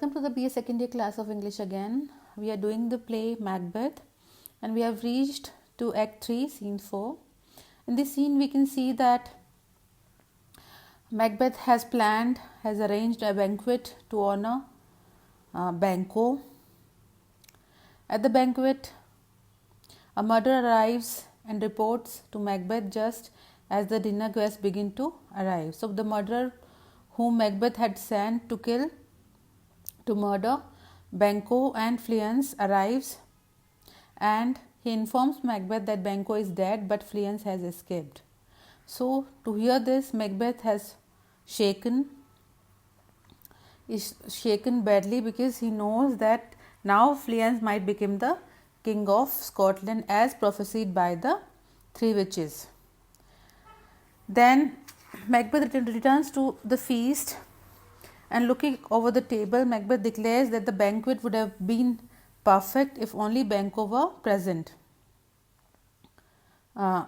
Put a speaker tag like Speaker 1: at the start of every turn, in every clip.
Speaker 1: Welcome to the BA second year class of English again. We are doing the play Macbeth and we have reached to Act 3, Scene 4. In this scene we can see that Macbeth has arranged a banquet to honor Banquo. At the banquet, a murderer arrives and reports to Macbeth just as the dinner guests begin to arrive. So the murderer whom Macbeth had sent to murder Banquo and Fleance arrives, and he informs Macbeth that Banquo is dead but Fleance has escaped. So to hear this, Macbeth is shaken badly because he knows that now Fleance might become the king of Scotland as prophesied by the three witches. Then Macbeth returns to the feast, and looking over the table, Macbeth declares that the banquet would have been perfect if only Banquo were present. At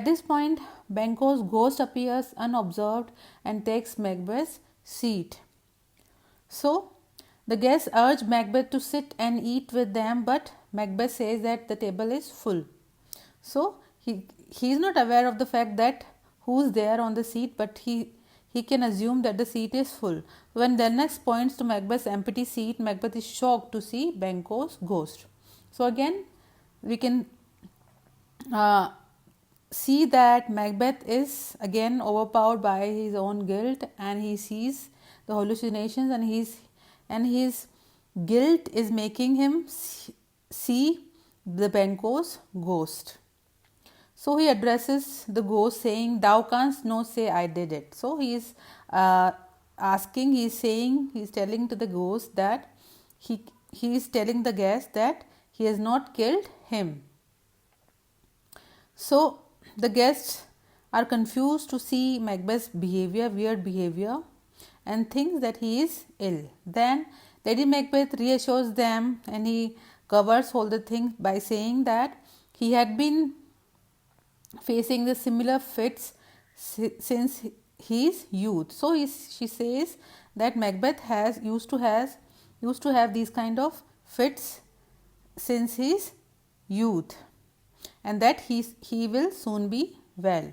Speaker 1: this point, Banquo's ghost appears unobserved and takes Macbeth's seat. So, the guests urge Macbeth to sit and eat with them, but Macbeth says that the table is full. So, he is not aware of the fact that who is there on the seat, but he can assume that the seat is full. When Dennis points to Macbeth's empty seat, Macbeth is shocked to see Banquo's ghost. So again, we can see that Macbeth is again overpowered by his own guilt, and he sees the hallucinations, and his guilt is making him see the Banquo's ghost. So he addresses the ghost saying, "Thou canst no say I did it." So he is telling to the ghost that he is telling the guest that he has not killed him. So the guests are confused to see Macbeth's weird behavior, and thinks that he is ill. Then Lady Macbeth reassures them, and he covers all the things by saying that he had been facing the similar fits since his youth. So she says that Macbeth used to have these kind of fits since his youth, and that he will soon be well.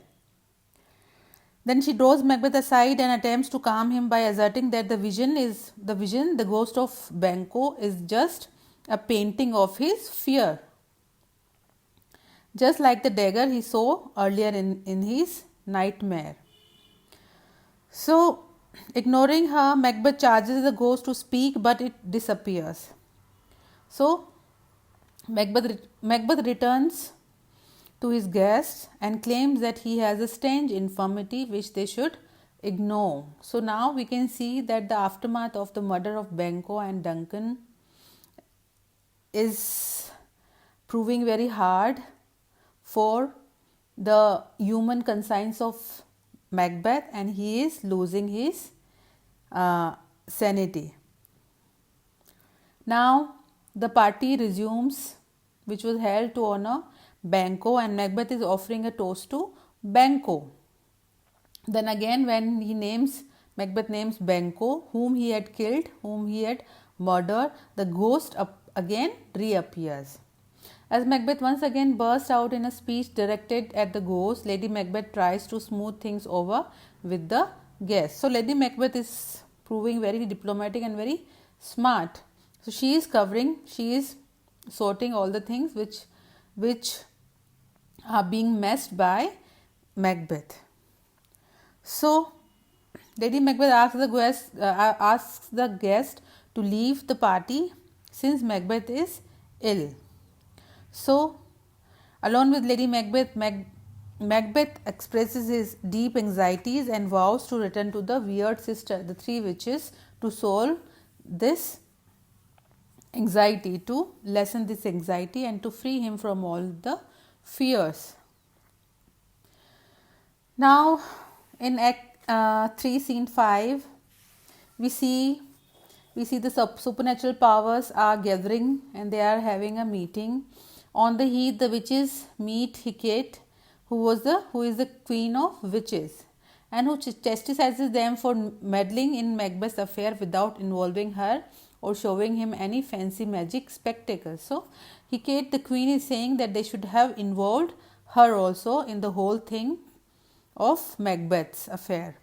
Speaker 1: Then she draws Macbeth aside and attempts to calm him by asserting that the ghost of Banquo is just a painting of his fear, just like the dagger he saw earlier in his nightmare. So, ignoring her, Macbeth charges the ghost to speak, but it disappears. So, Macbeth returns to his guests and claims that he has a strange infirmity which they should ignore. So, now we can see that the aftermath of the murder of Banquo and Duncan is proving very hard for the human conscience of Macbeth, and he is losing his sanity. Now the party resumes, which was held to honor Banquo, and Macbeth is offering a toast to Banquo. Then again, when Macbeth names Banquo, whom he had killed, whom he had murdered, the ghost again reappears. As Macbeth once again bursts out in a speech directed at the ghost, Lady Macbeth tries to smooth things over with the guests. So Lady Macbeth is proving very diplomatic and very smart. So she is sorting all the things which are being messed by Macbeth. So Lady Macbeth asks the guest to leave the party since Macbeth is ill. So, alone with Lady Macbeth, Macbeth expresses his deep anxieties and vows to return to the weird sister, the three witches, to solve this anxiety, to lessen this anxiety and to free him from all the fears. Now, in Act 3, Scene 5, we see the supernatural powers are gathering and they are having a meeting. On the heath, the witches meet Hecate, who is the queen of witches, and who chastises them for meddling in Macbeth's affair without involving her or showing him any fancy magic spectacle. So Kate the queen is saying that they should have involved her also in the whole thing of Macbeth's affair.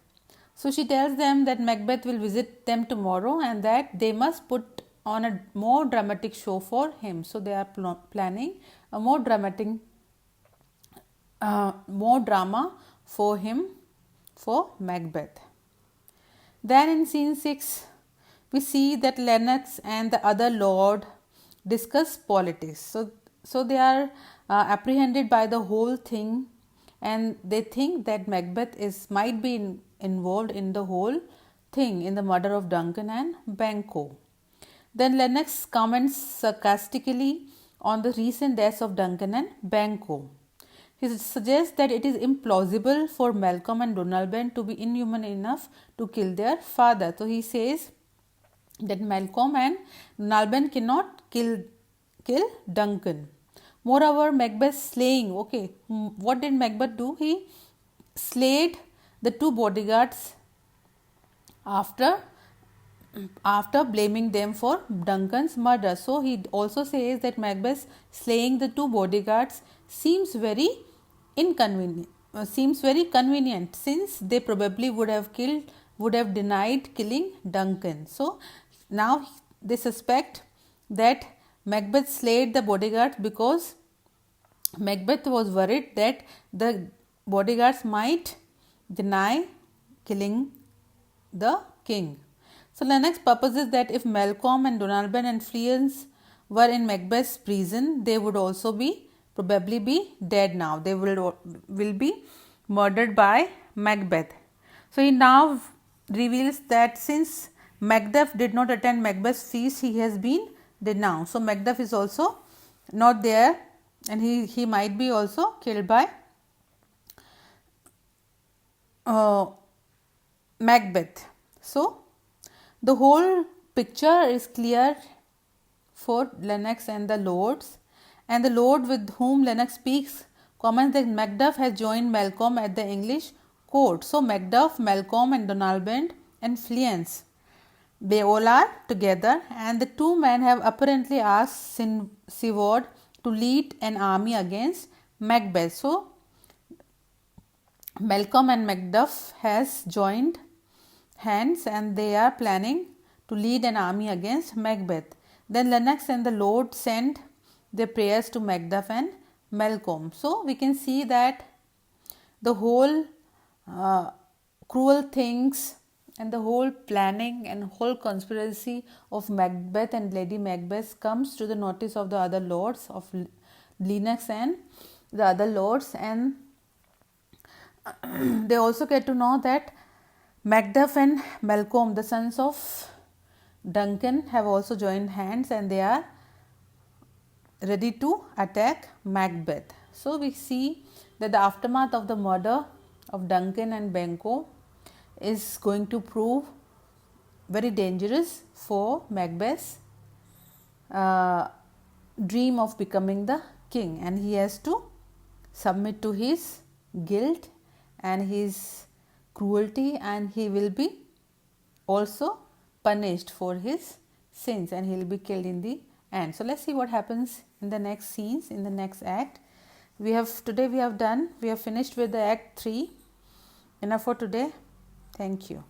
Speaker 1: So she tells them that Macbeth will visit them tomorrow and that they must put on a more dramatic show for him. So they are planning a more drama for him, for Macbeth. Then in scene 6, we see that Lennox and the other lord discuss politics. So they are apprehended by the whole thing, and they think that Macbeth might be involved in the whole thing, in the murder of Duncan and Banquo. Then Lennox comments sarcastically on the recent deaths of Duncan and Banquo. He suggests that it is implausible for Malcolm and Donalbain to be inhuman enough to kill their father. So he says that Malcolm and Donalbain cannot kill Duncan. Moreover, Macbeth slaying. Okay, what did Macbeth do? He slayed the two bodyguards after blaming them for Duncan's murder. So he also says that Macbeth slaying the two bodyguards seems very convenient since they probably would have denied killing Duncan. So now they suspect that Macbeth slayed the bodyguards because Macbeth was worried that the bodyguards might deny killing the king. So Lennox purposes that if Malcolm and Donalbain and Fleance were in Macbeth's prison, they would also probably be dead now. They will be murdered by Macbeth. So he now reveals that since Macbeth did not attend Macbeth's feast, he has been denounced. So Macbeth is also not there, and he might be also killed by Macbeth. So the whole picture is clear for Lennox and the lords, and the lord with whom Lennox speaks comments that Macduff has joined Malcolm at the English court. So Macduff, Malcolm and Donalbain and Fleance, they all are together, and the two men have apparently asked Siward to lead an army against Macbeth. So Malcolm and Macduff has joined hands and they are planning to lead an army against Macbeth. Then Lennox and the lord send their prayers to Macduff and Malcolm. So we can see that the whole cruel things and the whole planning and whole conspiracy of Macbeth and Lady Macbeth comes to the notice of the other lords, of Lennox and the other lords, and they also get to know that Macduff and Malcolm, the sons of Duncan, have also joined hands and they are ready to attack Macbeth. So we see that the aftermath of the murder of Duncan and Banquo is going to prove very dangerous for Macbeth's dream of becoming the king, and he has to submit to his guilt and his cruelty, and he will be also punished for his sins and he will be killed in the end. So let's see what happens in the next scenes, in the next act. We have finished with the act 3. Enough for today. Thank you.